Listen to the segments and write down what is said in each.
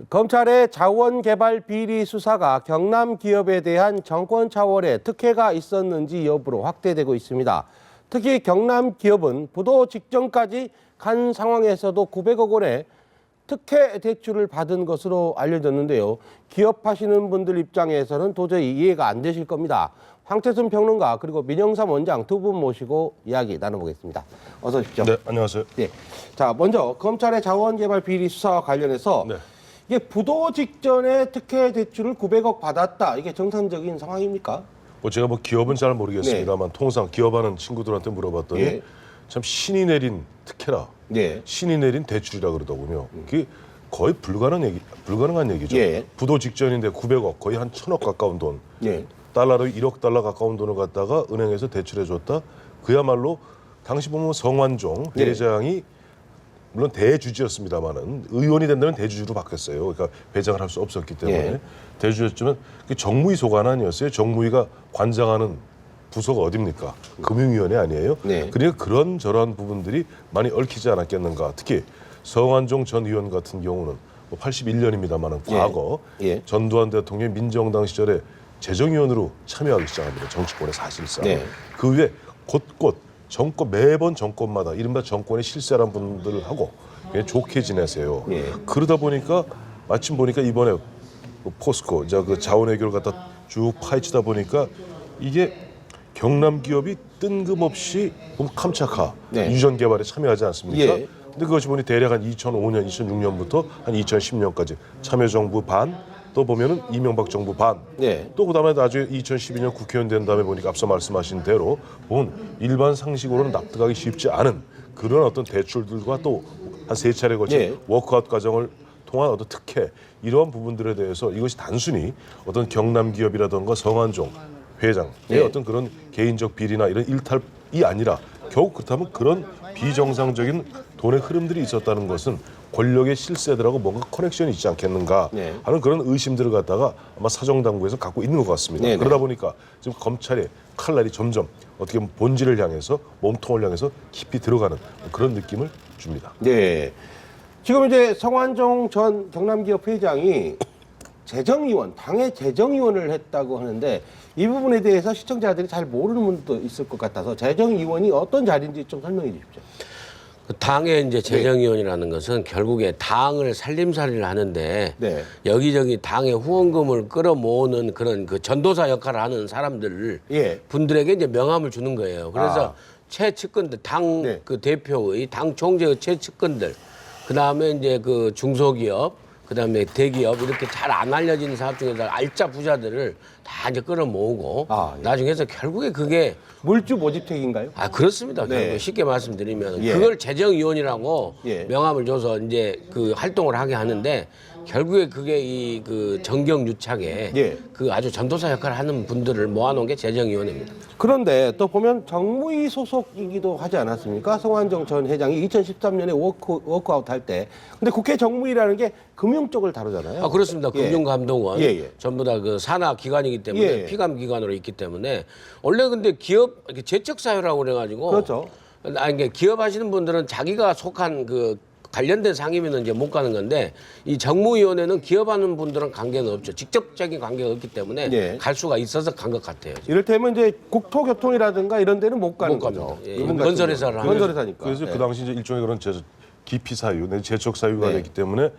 검찰의 자원개발 비리 수사가 경남 기업에 대한 정권 차원의 특혜가 있었는지 여부로 확대되고 있습니다. 특히 경남 기업은 부도 직전까지 간 상황에서도 900억 원의 특혜 대출을 받은 것으로 알려졌는데요. 기업하시는 분들 입장에서는 도저히 이해가 안 되실 겁니다. 황태순 평론가 그리고 민영삼 원장 두 분 모시고 이야기 나눠보겠습니다. 어서 오십시오. 네, 안녕하세요. 네. 자, 먼저 검찰의 자원개발 비리 수사와 관련해서 네. 이게 부도 직전에 특혜 대출을 900억 받았다. 이게 정상적인 상황입니까? 제가 기업은 잘 모르겠습니다만 통상 기업하는 친구들한테 물어봤더니 예. 참 신이 내린 특혜라, 네. 신이 내린 대출이라 그러더군요. 그게 거의 불가능한 얘기죠. 예. 부도 직전인데 900억, 거의 한 1000억 가까운 돈, 네. 달러로 1억 달러 가까운 돈을 갖다가 은행에서 대출해줬다. 그야말로 당시 보면 성완종 예. 회장이 물론 대주주였습니다만은 의원이 된다면 대주주로 바뀌었어요. 그러니까 회장을 할 수 없었기 때문에 예. 대주주였지만 정무위 소관 아니었어요. 정무위가 관장하는 부서가 어딥니까? 금융위원회 아니에요? 네. 그러니까 그런 저러한 부분들이 많이 얽히지 않았겠는가. 특히 성완종 전 의원 같은 경우는 81년입니다만은 과거 예. 전두환 대통령이 민정당 시절에 재정위원으로 참여하기 시작합니다. 정치권에 사실상. 네. 그 후에 곳곳 매번 정권마다 이른바 정권의 실세란 분들하고 좋게 지내세요. 예. 그러다 보니까 마침 보니까 이번에 포스코 그 자원외교를 갖다 쭉 파헤치다 보니까 이게 경남 기업이 뜬금없이 캄차카 네. 유전 개발에 참여하지 않습니까? 예. 근데 그것이 보니 대략 한 2005년, 2006년부터 한 2010년까지 참여정부 반, 또 보면은 이명박 정부 반, 네. 또 그다음에 나중에 2012년 국회의원 된 다음에 보니까 앞서 말씀하신 대로 보면 일반 상식으로는 납득하기 쉽지 않은 그런 어떤 대출들과 또 한 세 차례 걸친 예. 워크아웃 과정을 통한 어떤 특혜 이러한 부분들에 대해서 이것이 단순히 어떤 경남 기업이라든가 성완종 회장의 예. 어떤 그런 개인적 비리나 이런 일탈이 아니라 결국 그렇다면 그런 비정상적인 돈의 흐름들이 있었다는 것은 권력의 실세들하고 뭔가 커넥션이 있지 않겠는가 네. 하는 그런 의심들을 갖다가 아마 사정당국에서 갖고 있는 것 같습니다. 네네. 그러다 보니까 지금 검찰의 칼날이 점점 어떻게 보면 본질을 향해서 몸통을 향해서 깊이 들어가는 그런 느낌을 줍니다. 네. 지금 이제 성완종 전 경남기업 회장이 재정위원, 당의 재정위원을 했다고 하는데 이 부분에 대해서 시청자들이 잘 모르는 분도 있을 것 같아서 재정위원이 어떤 자리인지 좀 설명해 주십시오. 그 당의 이제 재정위원이라는 것은 결국에 당을 살림살이를 하는데 네. 여기저기 당의 후원금을 끌어모으는 그런 그 전도사 역할을 하는 사람들 예. 분들에게 이제 명함을 주는 거예요. 그래서 최측근들 당 네. 그 대표의 당 총재의 최측근들 그다음에 이제 그 중소기업 그다음에 대기업 이렇게 잘 안 알려진 사업 중에서 알짜 부자들을 다 이제 끌어모으고 예. 나중에서 결국에 그게 물주 모집책인가요? 그렇습니다. 네. 결국 쉽게 말씀드리면 예. 그걸 재정위원이라고 예. 명함을 줘서 이제 그 활동을 하게 하는데 결국에 그게 이 그 정경유착에 예. 그 아주 전도사 역할을 하는 분들을 모아놓은 게 재정위원회입니다. 그런데 또 보면 정무위 소속이기도 하지 않았습니까? 성완종 전 회장이 2013년에 워크아웃 할 때. 근데 국회 정무위라는 게 금융 쪽을 다루잖아요. 그렇습니다. 예. 금융감독원 예, 예. 전부 다 그 산하 기관이기 때문에 예. 피감 기관으로 있기 때문에 원래 근데 기업 이렇게 재척 사유라고 그래가지고 그렇죠. 이게 기업 하시는 분들은 자기가 속한 그 관련된 상임위는 이제 못 가는 건데 이 정무위원회는 기업하는 분들은 관계는 없죠. 직접적인 관계가 없기 때문에 예. 갈 수가 있어서 간 것 같아요. 이를테면 이제 국토교통이라든가 이런 데는 못 가는 못 거죠. 갑니다. 예. 이분 같은 건설회사를 경우는. 하는 건설회사니까. 그래서 예. 그 당시 이제 일종의 그런 기피 사유, 제척 사유가 네. 됐기 때문에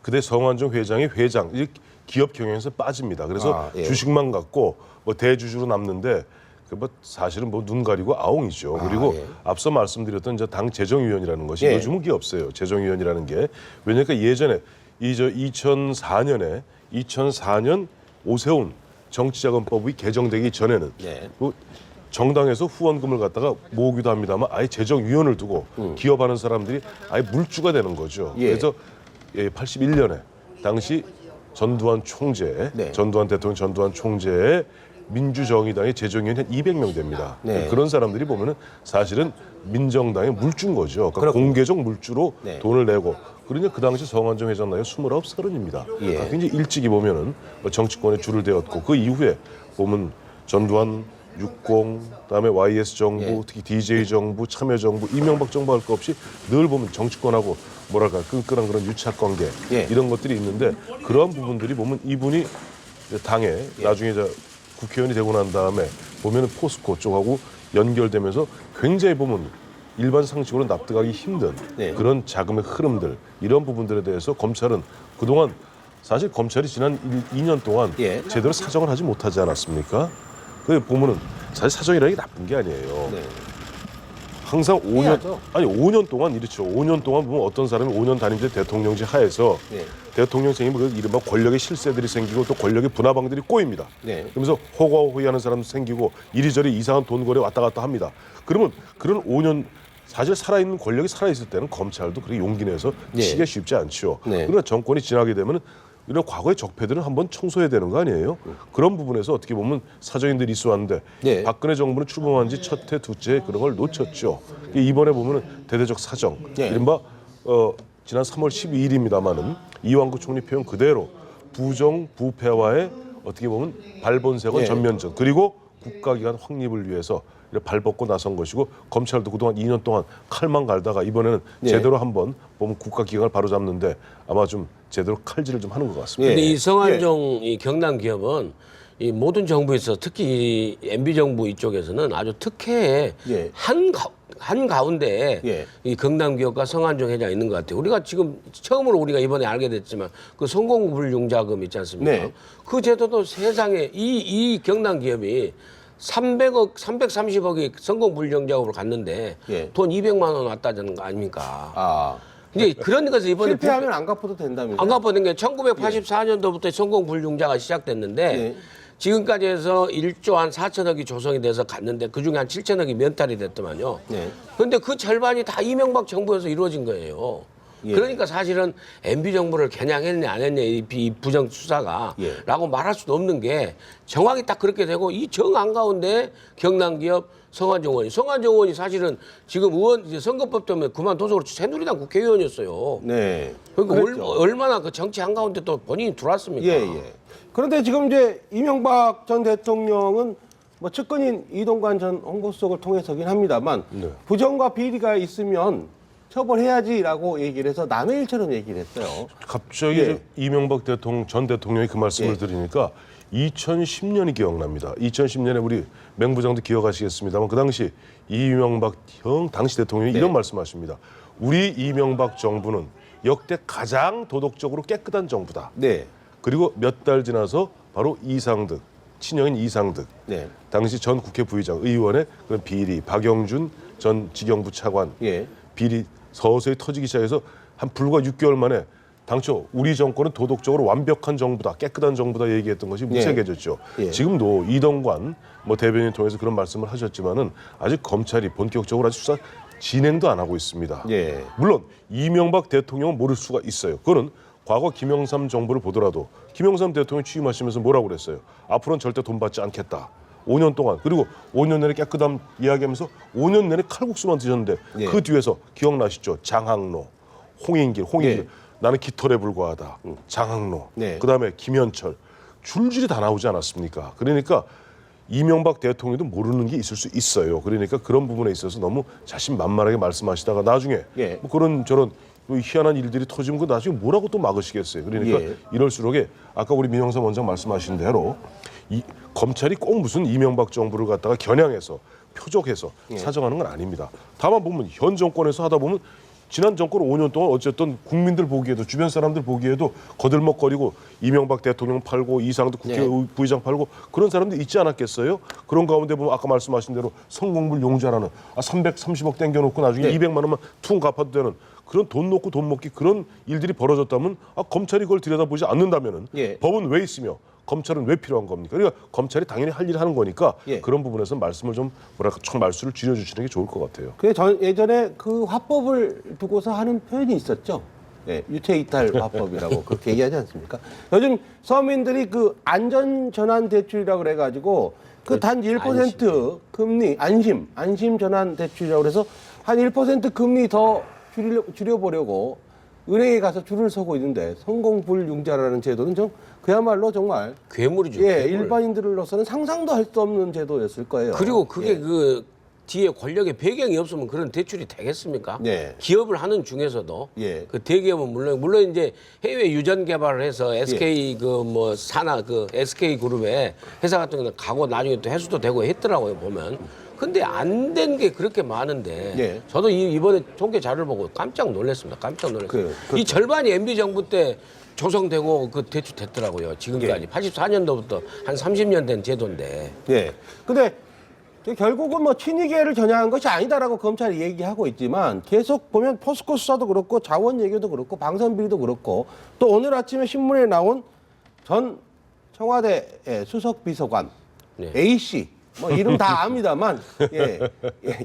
그때 성완종 회장이 이 기업 경영에서 빠집니다. 그래서 예. 주식만 갖고 대주주로 남는데 사실은 눈 가리고 아웅이죠. 그리고 예. 앞서 말씀드렸던 이제 당 재정위원이라는 것이 예. 요즘은 그게 없어요. 재정위원이라는 게 왜냐니까 예전에 2004년 오세훈 정치자금법이 개정되기 전에는 예. 정당에서 후원금을 갖다가 모으기도 합니다만 아예 재정위원을 두고 기업하는 사람들이 아예 물주가 되는 거죠. 예. 그래서 81년에 당시 전두환 총재, 네. 전두환 대통령 전두환 총재의 민주정의당의 재정위원이 한 200명 됩니다. 네. 그런 사람들이 보면은 사실은 민정당의 물주인 거죠. 그러니까 그렇군요. 공개적 물주로 네. 돈을 내고 그러니까 그 당시 성완종 회장 나이가 29, 30입니다. 예. 굉장히 일찍이 보면은 정치권에 줄을 대었고 그 이후에 보면 전두환 60, 그다음에 YS 정부, 예. 특히 DJ 정부, 참여 정부, 이명박 정부 할 거 없이 늘 보면 정치권하고 뭐랄까 끈끈한 그런 유착 관계 예. 이런 것들이 있는데 그러한 부분들이 보면 이분이 당에 나중에 국회의원이 되고 난 다음에 보면은 포스코 쪽하고 연결되면서 굉장히 보면 일반 상식으로 납득하기 힘든 네. 그런 자금의 흐름들 이런 부분들에 대해서 검찰은 그동안 사실 검찰이 지난 2년 동안 예. 제대로 사정을 하지 못하지 않았습니까? 그 보면은 사실 사정이라는 게 나쁜 게 아니에요. 네. 항상 5년 해야죠. 아니 5년 동안 이렇죠. 5년 동안 보면 어떤 사람이 5년 단임제 대통령제 하에서 네. 대통령 생기면 그 이른바 권력의 실세들이 생기고 또 권력의 분화방들이 꼬입니다. 네. 그러면서 호가호위하는 사람도 생기고 이리저리 이상한 돈 거래 왔다 갔다 합니다. 그러면 그런 5년 사실 살아있는 권력이 살아있을 때는 검찰도 그렇게 용기 내서 네. 치기가 쉽지 않죠. 네. 그러나 정권이 지나게 되면 이런 과거의 적폐들은 한번 청소해야 되는 거 아니에요? 그런 부분에서 어떻게 보면 사정인들이 있어 왔는데 네. 박근혜 정부는 출범한 지 첫 해, 두째 그런 걸 놓쳤죠. 이번에 보면은 대대적 사정, 네. 이른바 지난 3월 12일입니다마는 이완구 총리 표현 그대로 부정 부패와의 어떻게 보면 발본색은 네. 전면전 그리고 국가기관 확립을 위해서 이렇게 발벗고 나선 것이고 검찰도 그동안 2년 동안 칼만 갈다가 이번에는 네. 제대로 한번 보면 국가기관을 바로잡는데 아마 좀 제대로 칼질을 좀 하는 것 같습니다. 예. 근데 이 성완종 이 경남 기업은 이 모든 정부에서 특히 이 MB 정부 이쪽에서는 아주 특혜의 예. 한 가운데 예. 이 경남 기업과 성완종 회장이 있는 것 같아요. 우리가 지금 처음으로 우리가 이번에 알게 됐지만 그 성공불융자금 있지 않습니까? 네. 그 제도도 세상에 이 경남 기업이 300억, 330억이 성공불융자금으로 갔는데 예. 돈 200만 원 왔다는 거 아닙니까? 아. 이제 그런 것에서 이번에 실패하면 안 갚아도 된다면서요? 안 갚아낸 게 1984년도부터 성공불융자가 시작됐는데 네. 지금까지 해서 1조 한 4천억이 조성이 돼서 갔는데 그중에 한 7천억이 면탈이 됐더만요. 네. 그런데 그 절반이 다 이명박 정부에서 이루어진 거예요. 예. 그러니까 사실은 MB 정부를 겨냥했냐 안 했냐 이 부정 수사가 예. 라고 말할 수도 없는 게 정확히 딱 그렇게 되고 이 정 한가운데 경남 기업 성완종 의원이 사실은 지금 의원 이제 선거법 때문에 그만둬서 새누리당 국회의원이었어요. 네. 그러니까 그랬죠. 얼마나 그 정치 한가운데 또 본인이 들어왔습니까? 예, 예. 그런데 지금 이제 이명박 전 대통령은 뭐 측근인 이동관 전 홍보수석을 통해서긴 합니다만 네. 부정과 비리가 있으면 처벌해야지라고 얘기를 해서 남의 일처럼 얘기를 했어요. 갑자기 예. 이제 이명박 전 대통령이 그 말씀을 예. 드리니까 2010년이 기억납니다. 2010년에 우리 맹부장도 기억하시겠습니다만 그 당시 이명박 형 당시 대통령이 네. 이런 말씀하십니다. 우리 이명박 정부는 역대 가장 도덕적으로 깨끗한 정부다. 네. 그리고 몇 달 지나서 바로 이상득, 친형인 이상득, 네. 당시 전 국회 부의장 의원의 그런 비리, 박영준 전 직영부 차관 예. 비리 서서히 터지기 시작해서 한 불과 6개월 만에 당초 우리 정권은 도덕적으로 완벽한 정부다, 깨끗한 정부다 얘기했던 것이 무색해졌죠. 예. 지금도 이동관 뭐 대변인 통해서 그런 말씀을 하셨지만은 아직 검찰이 본격적으로 아직 수사 진행도 안 하고 있습니다. 예. 물론 이명박 대통령은 모를 수가 있어요. 그거는 과거 김영삼 정부를 보더라도 김영삼 대통령이 취임하시면서 뭐라고 그랬어요? 앞으로는 절대 돈 받지 않겠다. 5년 동안 그리고 5년 내내 깨끗함 이야기하면서 5년 내내 칼국수만 드셨는데 예. 그 뒤에서 기억나시죠? 장항로, 홍인길 예. 나는 깃털에 불과하다. 장항로, 네. 그다음에 김현철 줄줄이 다 나오지 않았습니까? 그러니까 이명박 대통령도 모르는 게 있을 수 있어요. 그러니까 그런 부분에 있어서 너무 자신만만하게 말씀하시다가 나중에 예. 뭐 그런 저런 뭐 희한한 일들이 터지면 그 나중에 뭐라고 또 막으시겠어요. 그러니까 예. 이럴수록에 아까 우리 민영삼 원장 말씀하신 대로 이 검찰이 꼭 무슨 이명박 정부를 갖다가 겨냥해서 표적해서 사정하는 건 아닙니다. 다만 보면 현 정권에서 하다 보면 지난 정권 5년 동안 어쨌든 국민들 보기에도 주변 사람들 보기에도 거들먹거리고 이명박 대통령 팔고 이상도 국회 부의장 팔고 그런 사람들 있지 않았겠어요? 그런 가운데 보면 아까 말씀하신 대로 성공불 용자라는 330억 땡겨놓고 나중에 200만 원만 퉁 갚아도 되는 그런 돈 놓고 돈 먹기 그런 일들이 벌어졌다면 검찰이 그걸 들여다보지 않는다면은 예. 법은 왜 있으며 검찰은 왜 필요한 겁니까? 그러니까 검찰이 당연히 할 일을 하는 거니까 예. 그런 부분에서 말씀을 좀 뭐랄까 총 말수를 줄여주시는 게 좋을 것 같아요. 예전에 그 화법을 두고서 하는 표현이 있었죠. 예, 유체이탈 화법이라고 그렇게 얘기하지 않습니까? 요즘 서민들이 그 안전전환 대출이라고 그래가지고 그 단 1% 금리 안심 전환 대출이라고 그래서 한 1% 금리 더 줄여보려고 은행에 가서 줄을 서고 있는데 성공불융자라는 제도는 좀 그야말로 정말 괴물이죠. 예, 괴물. 일반인들로서는 상상도 할 수 없는 제도였을 거예요. 그리고 그게 예. 그 뒤에 권력의 배경이 없으면 그런 대출이 되겠습니까? 네. 기업을 하는 중에서도 예. 그 대기업은 물론 이제 해외 유전 개발을 해서 SK 그 뭐 산하 그 SK 그룹에 회사 같은 경우는 가고 나중에 또 회수도 되고 했더라고요 보면. 근데 안 된 게 그렇게 많은데 예. 저도 이번에 통계 자료를 보고 깜짝 놀랐습니다. 깜짝 놀랐어요. 그래요. 이 절반이 MB 정부 때 조성되고 그 대출됐더라고요. 지금까지 84년도부터 한 30년 된 제도인데. 예. 근데 결국은 뭐 친이계를 겨냥한 것이 아니다라고 검찰이 얘기하고 있지만 계속 보면 포스코 수사도 그렇고 자원 얘기도 그렇고 방선 비리도 그렇고 또 오늘 아침에 신문에 나온 전 청와대 수석 비서관 네. A 씨 뭐 이름 다 압니다만 예,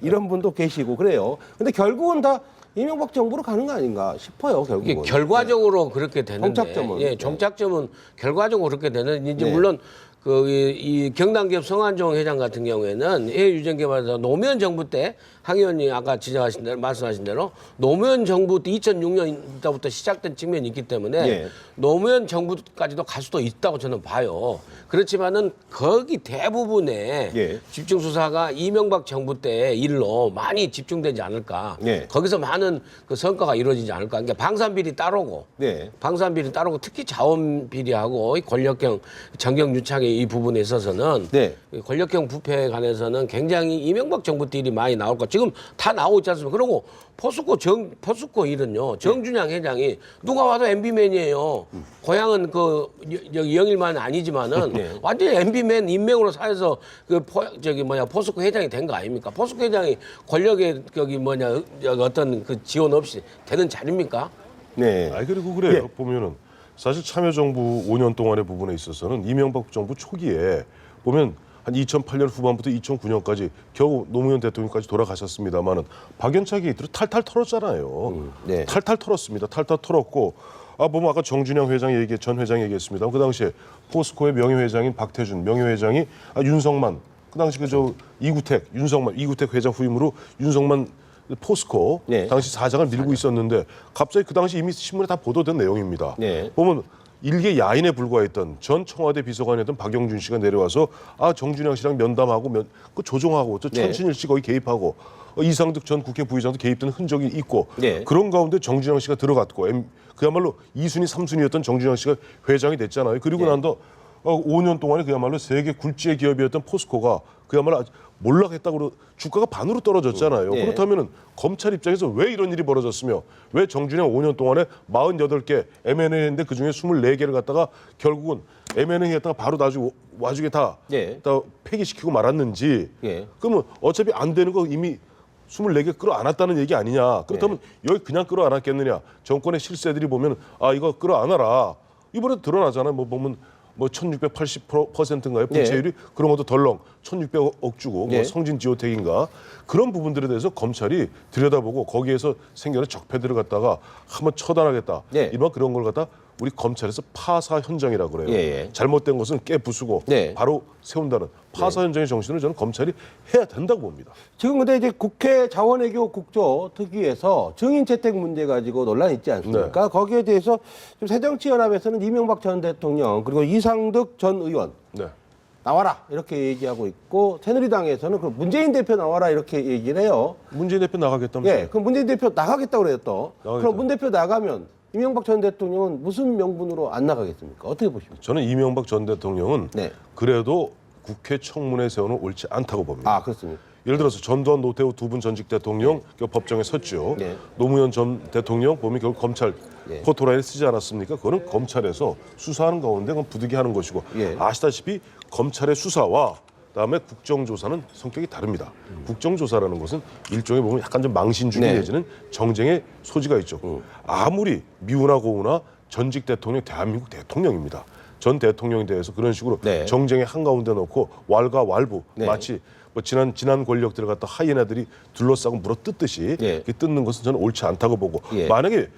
이런 분도 계시고 그래요. 근데 결국은 다 이명박 정부로 가는 거 아닌가 싶어요. 이게 결국은. 결과적으로 그렇게 되는데, 정착점은. 예, 정착점은 결과적으로 그렇게 되는 이제 네. 물론 이 경남기업 성한종 회장 같은 경우에는 해외유전개발에서 노무현 정부 때 황 의원님 아까 지적하신 대로 말씀하신 대로 노무현 정부 때 2006년부터 시작된 측면이 있기 때문에 예. 노무현 정부까지도 갈 수도 있다고 저는 봐요. 그렇지만은 거기 대부분의 예. 집중 수사가 이명박 정부 때 일로 많이 집중되지 않을까. 예. 거기서 많은 그 성과가 이루어지지 않을까. 그러니까 방산비리 따르고, 네. 방산비리 따르고 특히 자원비리하고 이 권력형 정경유착의 이 부분에 있어서는 네. 이 권력형 부패에 관해서는 굉장히 이명박 정부 때 일이 많이 나올 거. 지금 다 나오고 있지 않습니까? 그리고 포스코 일은요. 정준양 회장이 누가 와도 MB맨이에요. 고향은 그 여기 영일만 아니지만은 네. 완전히 MB맨 인명으로 사해서 그 포스코 회장이 된 거 아닙니까? 포스코 회장이 권력의 어떤 그 지원 없이 되는 자리입니까? 네. 아니 그리고 그래요. 보면은 사실 참여정부 5년 동안의 부분에 있어서는 이명박 정부 초기에 보면 한 2008년 후반부터 2009년까지 겨우 노무현 대통령까지 돌아가셨습니다만은 박연차 게이트를 탈탈 털었잖아요. 네. 탈탈 털었습니다. 탈탈 털었고 보면 아까 정준영 회장 전 회장이 얘기했습니다. 그 당시에 포스코의 명예회장인 박태준 명예회장이 윤석만 그 당시 이구택 회장 후임으로 윤석만 포스코 네. 당시 사장을 밀고 있었는데 갑자기 그 당시 이미 신문에 다 보도된 내용입니다. 네. 보면 일개 야인에 불과했던 전 청와대 비서관이었던 박영준 씨가 내려와서 정준영 씨랑 면담하고 그 조종하고 또 네. 천신일 씨 거기 개입하고 이상득 전 국회 부의장도 개입된 흔적이 있고 네. 그런 가운데 정준영 씨가 들어갔고 그야말로 2순위, 3순위였던 정준영 씨가 회장이 됐잖아요. 그리고 네. 난 더 5년 동안에 그야말로 세계 굴지의 기업이었던 포스코가 그야말로 몰락했다고 주가가 반으로 떨어졌잖아요. 네. 그렇다면 검찰 입장에서 왜 이런 일이 벌어졌으며 왜 정준영 5년 동안에 48개 M&A 했는데 그중에 24개를 갖다가 결국은 M&A 했다가 바로 나중에 다 예. 폐기시키고 말았는지 예. 그러면 어차피 안 되는 거 이미 24개 끌어안았다는 얘기 아니냐. 그렇다면 여기 그냥 끌어안았겠느냐. 정권의 실세들이 보면 이거 끌어안아라. 이번에도 드러나잖아요. 보면 1680%인가요? 부채율이 그런 것도 덜렁 1600억 주고 네. 성진 지오텍인가 그런 부분들에 대해서 검찰이 들여다보고 거기에서 생겨난 적폐들을 갖다가 한번 처단하겠다. 네. 이번 그런 걸 갖다 우리 검찰에서 파사 현장이라고 그래요. 예. 잘못된 것은 깨부수고 네. 바로 세운다는 파사 현장의 정신을 저는 검찰이 해야 된다고 봅니다. 지금 근데 이제 국회 자원외교 국조 특위에서 증인 채택 문제 가지고 논란이 있지 않습니까? 거기에 대해서 지금 새정치연합에서는 이명박 전 대통령 그리고 이상득 전 의원 네. 나와라 이렇게 얘기하고 있고 새누리당에서는 그 문재인 대표 나와라 이렇게 얘기를 해요. 문재인 대표 나가겠다면서요? 예, 그럼 문재인 대표 나가겠다고 그래요 또. 나가겠다. 그럼 문 대표 나가면 이명박 전 대통령은 무슨 명분으로 안 나가겠습니까? 어떻게 보십니까? 저는 이명박 전 대통령은 네. 그래도 국회 청문회 세우는 옳지 않다고 봅니다. 그렇습니까? 예를 들어서 전두환, 노태우 두 분 전직 대통령 법정에 섰죠. 네. 노무현 전 대통령 보면 결국 검찰 네. 포토라인을 쓰지 않았습니까? 그거는 검찰에서 수사하는 가운데 그건 부득이하는 것이고 예. 아시다시피 검찰의 수사와 그다음에 국정조사는 성격이 다릅니다. 국정조사라는 것은 일종의 보면 약간 좀 망신주기 네. 내지는 정쟁의 소지가 있죠. 아무리 미우나 고우나 전직 대통령 대한민국 대통령입니다. 전 대통령에 대해서 그런 식으로 네. 정쟁의 한가운데 놓고 왈가왈부 네. 마치 지난 권력들을 갖다 하이에나들이 둘러싸고 물어 뜯듯이 예. 이렇게 뜯는 것은 저는 옳지 않다고 보고 예. 만약에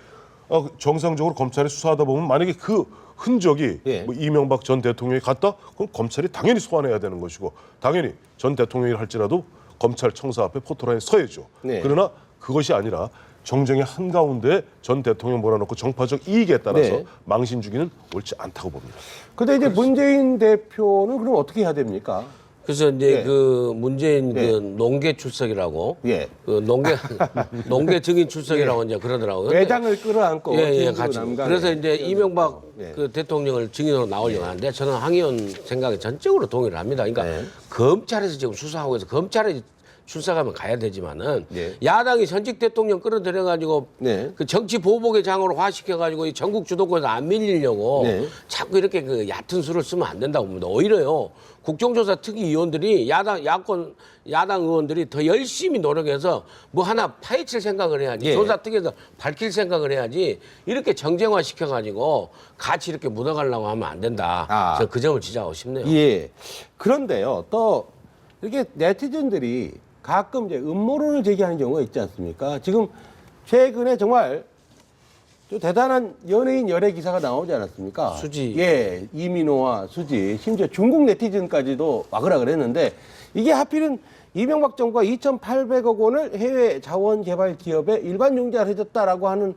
정상적으로 검찰이 수사하다 보면 만약에 그 흔적이 예. 이명박 전 대통령이 갔다 그럼 검찰이 당연히 소환해야 되는 것이고 당연히 전 대통령이 할지라도 검찰 청사 앞에 포토라인에 서야죠. 네. 그러나 그것이 아니라 정쟁의 한가운데 전 대통령 몰아넣고 정파적 이익에 따라서 네. 망신 주기는 옳지 않다고 봅니다. 근데 이제 문재인 대표는 그럼 어떻게 해야 됩니까? 그래서 이제 예. 그 문재인 예. 그 농계 출석이라고 예. 그 농계 증인 출석이라고 이제 그러더라고요. 근데 외장을 끌어안고 예, 진주 같이. 남강에 그래서 이제 이명박 예. 그 대통령을 증인으로 나오려고 하는데 저는 황 의원 생각에 전적으로 동의를 합니다. 그러니까 네. 검찰에서 지금 수사하고 있어 검찰에 출석하면 가야 되지만은 네. 야당이 전직 대통령 끌어들여 가지고 네. 그 정치 보복의 장으로 화시켜 가지고 이 전국 주도권에서 안 밀리려고 네. 자꾸 이렇게 그 얕은 수를 쓰면 안 된다고 봅니다. 오히려요 국정조사 특위위원들이 야당 의원들이 더 열심히 노력해서 뭐 하나 파헤칠 생각을 해야지 예. 조사 특위에서 밝힐 생각을 해야지 이렇게 정쟁화 시켜 가지고 같이 이렇게 묻어가려고 하면 안 된다. 아. 저는 그 점을 지적하고 싶네요. 예. 그런데요, 또 이렇게 네티즌들이 가끔 이제 음모론을 제기하는 경우가 있지 않습니까? 지금 최근에 정말 좀 대단한 연예인 열애 기사가 나오지 않았습니까? 수지. 예, 이민호와 수지, 심지어 중국 네티즌까지도 막으라 그랬는데 이게 하필은 이명박 정부가 2,800억 원을 해외 자원 개발 기업에 일반 융자를 해줬다라고 하는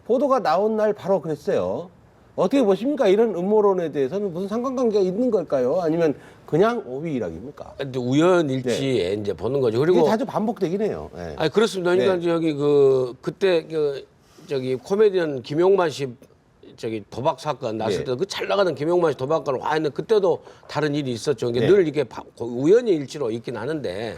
보도가 나온 날 바로 그랬어요. 어떻게 보십니까? 이런 음모론에 대해서는 무슨 상관관계가 있는 걸까요? 아니면 그냥 오비일학입니까? 근데 우연일치에 이제 보는 거죠. 이게 그리고 자주 반복되긴 해요. 예. 아니 그렇습니다. 그러니까 네. 저기 그때 저기 코미디언 김용만 씨 저기 도박 사건 났을 네. 때 그 잘 나가는 김용만 씨 도박건을 와 했는데 그때도 다른 일이 있었죠. 이게 네. 늘 이게 우연의 일치로 있긴 하는데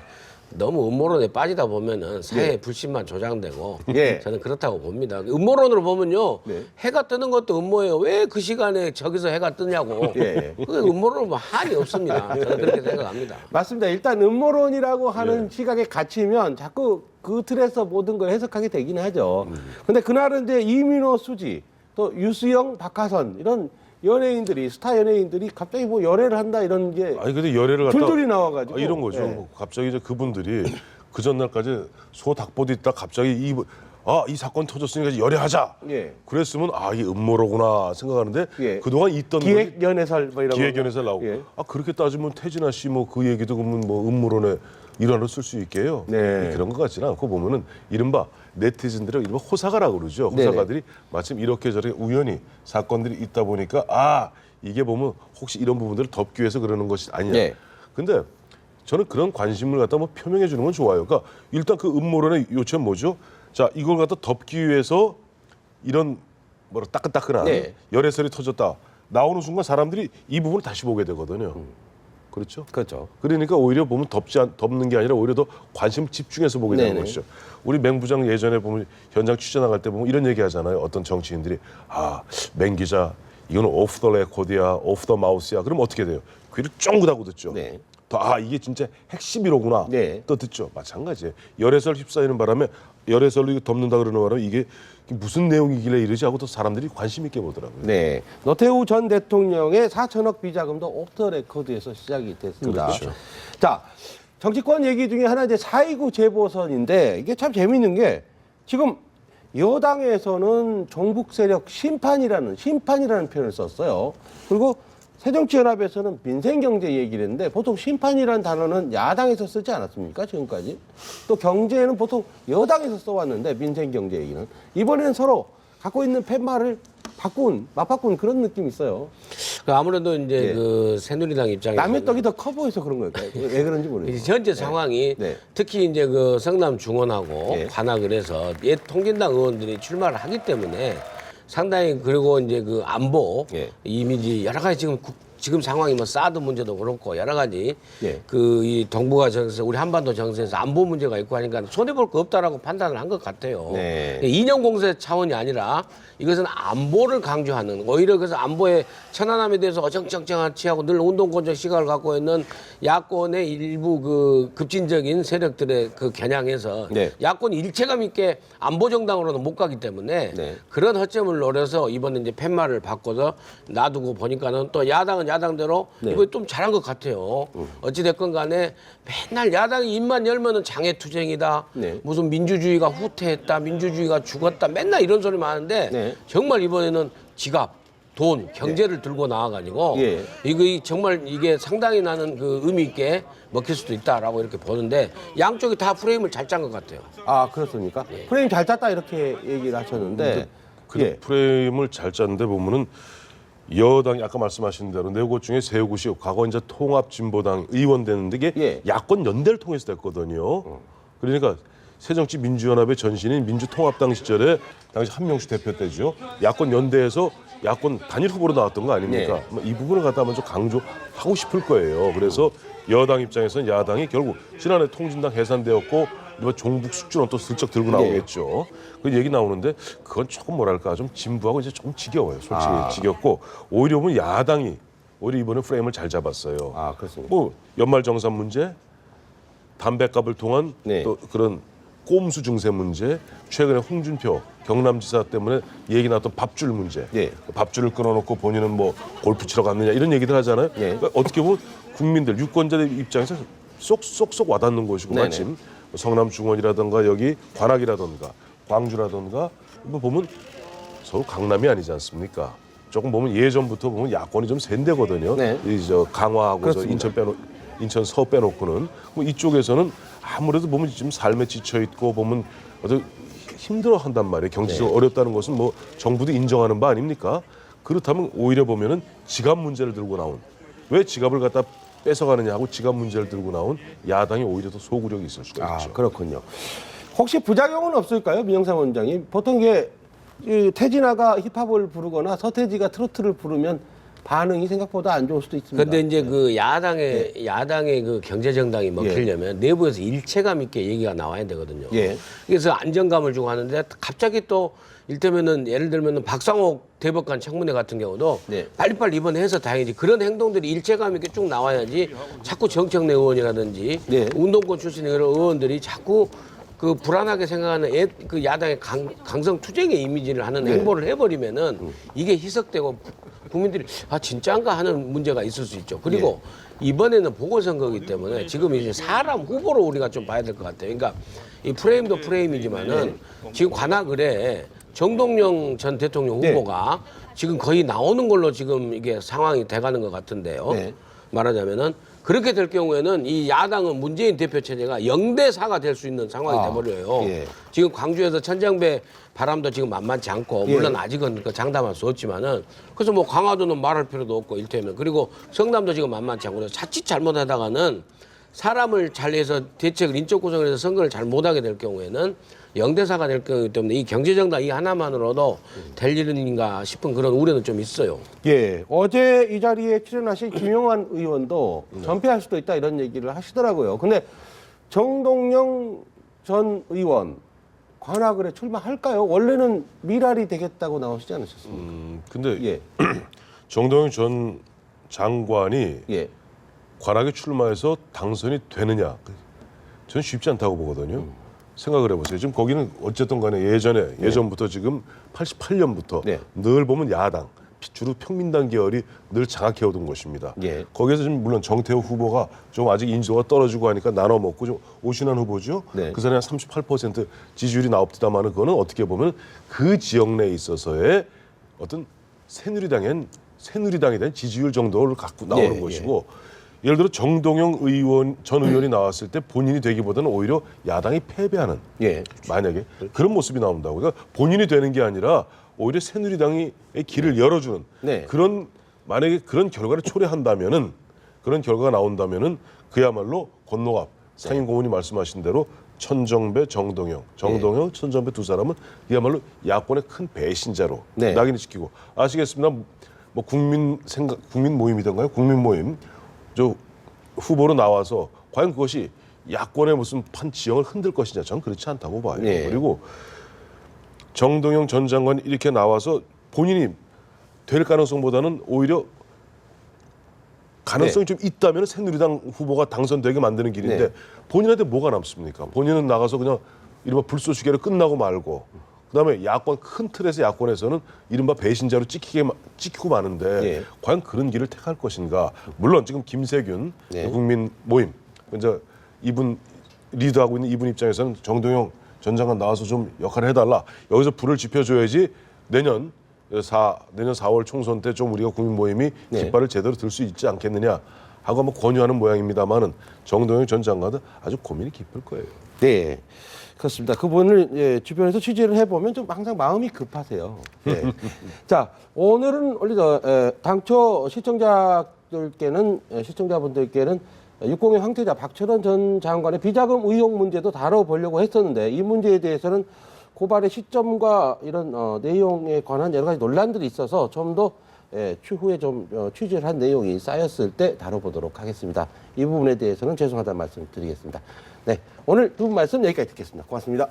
너무 음모론에 빠지다 보면은 사회 의 불신만 조장되고 예. 저는 그렇다고 봅니다. 음모론으로 보면요 네. 해가 뜨는 것도 음모예요. 왜 그 시간에 저기서 해가 뜨냐고. 예. 그게 음모론은 뭐 한이 없습니다. 저는 그렇게 생각합니다. 맞습니다. 일단 음모론이라고 하는 시각에 갇히면 자꾸 그 틀에서 모든 걸 해석하게 되긴 하죠. 근데 그날은 이제 이민호, 수지, 또 유수영, 박하선 이런 연예인들이 스타 연예인들이 갑자기 뭐 열애를 한다 이런 게 아니 근데 열애를 갖다 줄줄이 나와가지고 이런 거죠. 예. 갑자기 이제 그분들이 그 전날까지 소 닭보도 있다 갑자기 이 사건 터졌으니까 열애하자. 예. 그랬으면 이게 음모로구나 생각하는데 예. 그동안 있던 기획 연애설 뭐 이런 기획 연애설 나오고 예. 그렇게 따지면 태진아 씨 뭐 그 얘기도 그러면 뭐 음모론의 일환으로 쓸 수 있게요. 네. 그런 것 같지는 않고 보면은 이른바 네티즌들이 이른바 호사가라고 그러죠. 네네. 호사가들이 마침 이렇게 저렇게 우연히 사건들이 있다 보니까 이게 보면 혹시 이런 부분들을 덮기 위해서 그러는 것이 아니냐. 네. 근데 저는 그런 관심을 갖다 뭐 표명해 주는 건 좋아요. 그러니까 일단 그 음모론의 요체는 뭐죠? 자, 이걸 갖다 덮기 위해서 이런 따끈따끈한 네. 열애설이 터졌다. 나오는 순간 사람들이 이 부분을 다시 보게 되거든요. 그렇죠? 그렇죠. 그러니까 오히려 보면 덮는 게 아니라 오히려 더 관심을 집중해서 보게 되는 네네. 것이죠. 우리 맹 부장 예전에 보면 현장 취재 나갈 때 보면 이런 얘기 하잖아요. 어떤 정치인들이 맹 기자 이거는 오프 더 레코드야, 오프 더 마우스야. 그럼 어떻게 돼요? 귀를 쫑긋하고 듣죠. 네. 이게 진짜 핵심이로구나. 네. 또 듣죠. 마찬가지예요. 열애설 휩싸이는 바람에 열애설로 이거 덮는다 그러는 바람에 이게 무슨 내용이길래 이러지 하고 또 사람들이 관심 있게 보더라고요. 네. 노태우 전 대통령의 4천억 비자금도 오프 더 레코드에서 시작이 됐습니다. 그렇죠. 자, 정치권 얘기 중에 하나 이제 4.29 재보선인데 이게 참 재밌는 게 지금 여당에서는 종북 세력 심판이라는 표현을 썼어요. 그리고 새정치연합에서는 민생경제 얘기를 했는데 보통 심판이라는 단어는 야당에서 쓰지 않았습니까? 지금까지. 또 경제는 보통 여당에서 써왔는데 민생경제 얘기는. 이번에는 서로 갖고 있는 팻말을 맞바꾼 그런 느낌이 있어요. 아무래도 이제 예. 그 새누리당 입장에서 남의 떡이 더 커 보여서 그런 걸까요? 왜 그런지 모르겠어요. 현재 상황이 네. 특히 이제 그 성남 중원하고 예. 관악을 해서 옛 통진당 의원들이 출마를 하기 때문에 상당히 그리고 이제 그 안보 예. 이미지 여러 가지 지금 상황이 뭐 사드 문제도 그렇고 여러 가지 예. 그 이 동북아 정세 우리 한반도 정세에서 안보 문제가 있고 하니까 손해 볼 거 없다라고 판단을 한 것 같아요. 네. 이념 공세 차원이 아니라 이것은 안보를 강조하는 오히려 그래서 안보의 천안함에 대해서 어정쩡쩡한 취하고 늘 운동권적 시각을 갖고 있는 야권의 일부 그 급진적인 세력들의 그 겨냥해서 네. 야권이 일체감 있게 안보 정당으로는 못 가기 때문에 네. 그런 허점을 노려서 이번에 이제 팻말을 바꿔서 놔두고 보니까는 또 야당은 야당대로 네. 이번에 좀 잘한 것 같아요. 어찌 됐건 간에 맨날 야당이 입만 열면은 장애투쟁이다. 네. 무슨 민주주의가 후퇴했다. 민주주의가 죽었다. 맨날 이런 소리만 하는데 네. 정말 이번에는 지갑 돈, 경제를 들고 나와가지고 예. 이거 정말 이게 상당히 나는 그 의미 있게 먹힐 수도 있다라고 이렇게 보는데 양쪽이 다 프레임을 잘 짠 것 같아요. 아, 그렇습니까? 프레임 잘 짰다 이렇게 얘기를 하셨는데 근데 프레임을 잘 짰는데 보면은 여당이 아까 말씀하신 대로 네 곳 중에 세 곳이 과거 이제 통합진보당 의원 됐는데 이게 예. 야권 연대를 통해서 됐거든요. 그러니까 새정치민주연합의 전신인 민주통합당 시절에 당시 한명수 대표 때죠. 야권 연대에서 야권 단일 후보로 나왔던 거 아닙니까? 이 부분을 갖다 먼저 강조하고 싶을 거예요. 그래서 여당 입장에서는 야당이 결국 지난해 통진당 해산되었고 이번 종북 숙주는 또 슬쩍 들고 나오겠죠. 그 얘기 나오는데 그건 조금 뭐랄까 좀 진부하고 이제 조금 지겨워요. 솔직히 지겹고 오히려 보면 야당이 오히려 이번에 프레임을 잘 잡았어요. 아, 그렇습니다. 뭐 연말 정산 문제, 담배값을 통한 네. 또 그런 꼼수 증세 문제, 최근에 홍준표 경남지사 때문에 얘기 나왔던 밥줄 문제, 네. 밥줄을 끊어놓고 본인은 뭐 골프 치러 갔느냐 이런 얘기들 하잖아요. 네. 그러니까 어떻게 보면 국민들 유권자들 입장에서 쏙쏙 와닿는 곳이고 네네. 마침 성남 중원이라든가 여기 관악이라든가 광주라든가 뭐 보면 서로 강남이 아니지 않습니까? 조금 보면 예전부터 보면 야권이 좀 센데거든요. 네. 이 저 강화하고 저 그렇습니다. 인천 서 빼놓고는 뭐 이쪽에서는 아무래도 보면 지금 삶에 지쳐 있고 보면 어떤 힘들어한단 말이에요. 경제적으로 어렵다는 것은 뭐 정부도 인정하는 바 아닙니까? 그렇다면 오히려 보면은 지갑 문제를 들고 나온 왜 지갑을 갖다 뺏어가느냐 하고 지갑 문제를 들고 나온 야당이 오히려 더 소구력이 있을 수가 아, 있죠. 그렇군요. 혹시 부작용은 없을까요, 민영삼 원장님? 보통 이게 이 태진아가 힙합을 부르거나 서태지가 트로트를 부르면 반응이 생각보다 안 좋을 수도 있습니다. 근데 이제 그 야당의 그 경제 정당이 먹히려면 내부에서 일체감 있게 얘기가 나와야 되거든요. 예. 그래서 안정감을 주고 하는데 갑자기 또 일테면은 예를 들면은 박상옥 대법관 청문회 같은 경우도 네. 빨리빨리 입원해서 다행이지 그런 행동들이 일체감 있게 쭉 나와야지 자꾸 정청래 의원이라든지 네. 운동권 출신의 그런 의원들이 자꾸 그 불안하게 생각하는 그 야당의 강성 투쟁의 이미지를 하는 행보를 해버리면은 이게 희석되고 국민들이 아 진짜인가 하는 문제가 있을 수 있죠. 그리고 이번에는 보궐선거이기 때문에 지금 이제 사람 후보로 우리가 좀 봐야 될 것 같아요. 그러니까 이 프레임도 프레임이지만은 지금 관악을에 정동영 전 대통령 후보가 지금 거의 나오는 걸로 지금 이게 상황이 돼가는 것 같은데요. 네. 말하자면은 그렇게 될 경우에는 이 야당은 문재인 대표 체제가 0대4가 될 수 있는 상황이 돼버려요. 예. 지금 광주에서 천장배 바람도 지금 만만치 않고 물론 아직은 그 장담할 수 없지만은 그래서 뭐 강화도는 말할 필요도 없고 일테면 그리고 성남도 지금 만만치 않고 그래서 자칫 잘못하다가는 사람을 잘 해서 대책을 인적 구성을 해서 선거를 잘 못하게 될 경우에는 0대4가 될 거기 때문에 이 경제정당 이 하나만으로도 될 일인가 싶은 그런 우려는 좀 있어요. 예, 어제 이 자리에 출연하신 김용환 의원도 전패할 수도 있다 이런 얘기를 하시더라고요. 근데 정동영 전 의원 관악을에 출마할까요? 원래는 미랄이 되겠다고 나오시지 않으셨습니까? 근데 예, 정동영 전 장관이 예, 관악에 출마해서 당선이 되느냐? 저는 쉽지 않다고 보거든요. 생각을 해보세요. 지금 거기는 어쨌든 간에 예전부터 지금 88년부터 네. 늘 보면 야당, 주로 평민당 계열이 늘 장악해오던 것입니다. 예. 거기에서 지금 물론 정태호 후보가 좀 아직 인지도가 떨어지고 하니까 나눠 먹고 좀 오신한 후보죠. 네. 그 사람이 한 38% 지지율이 나옵니다만은 그거는 어떻게 보면 그 지역 내에 있어서의 어떤 새누리당에 대한 지지율 정도를 갖고 나오는 예, 것이고 예를 들어 정동영 전 의원이 나왔을 때 본인이 되기보다는 오히려 야당이 패배하는 예. 만약에 그런 모습이 나온다고 그러니까 본인이 되는 게 아니라 오히려 새누리당의 길을 열어주는 네. 그런 만약에 그런 결과를 초래한다면은 그런 결과가 나온다면은 그야말로 권노갑 상임고문이 말씀하신 대로 천정배, 정동영, 천정배 두 사람은 그야말로 야권의 큰 배신자로 네. 낙인을 찍히고 아시겠습니다. 뭐 국민 모임이던가요? 국민 모임 저 후보로 나와서 과연 그것이 야권의 무슨 판 지형을 흔들 것이냐 저는 그렇지 않다고 봐요. 네. 그리고 정동영 전 장관이 이렇게 나와서 본인이 될 가능성보다는 오히려 가능성이 좀 있다면 새누리당 후보가 당선되게 만드는 길인데 네. 본인한테 뭐가 남습니까? 본인은 나가서 그냥 이른바 불쏘시개로 끝나고 말고 그다음에 야권 큰 틀에서 야권에서는 이른바 배신자로 찍히고 마는데 예. 과연 그런 길을 택할 것인가? 물론 지금 김세균 네. 국민 모임 이제 이분 리드하고 있는 이분 입장에서는 정동영 전 장관 나와서 좀 역할을 해달라. 여기서 불을 지펴줘야지 내년 내년 4월 총선 때 좀 우리가 국민 모임이 네. 깃발을 제대로 들 수 있지 않겠느냐 하고 한번 권유하는 모양입니다만은 정동영 전 장관도 아주 고민이 깊을 거예요. 네, 그렇습니다. 그분을 예, 주변에서 취재를 해보면 좀 항상 마음이 급하세요. 예. 자, 오늘은 당초 시청자분들께는 육공의 황태자 박철원 전 장관의 비자금 의혹 문제도 다뤄보려고 했었는데 이 문제에 대해서는 고발의 시점과 이런 내용에 관한 여러 가지 논란들이 있어서 좀 더 추후에 좀 취재를 한 내용이 쌓였을 때 다뤄보도록 하겠습니다. 이 부분에 대해서는 죄송하다는 말씀 드리겠습니다. 네, 오늘 두 분 말씀 여기까지 듣겠습니다. 고맙습니다.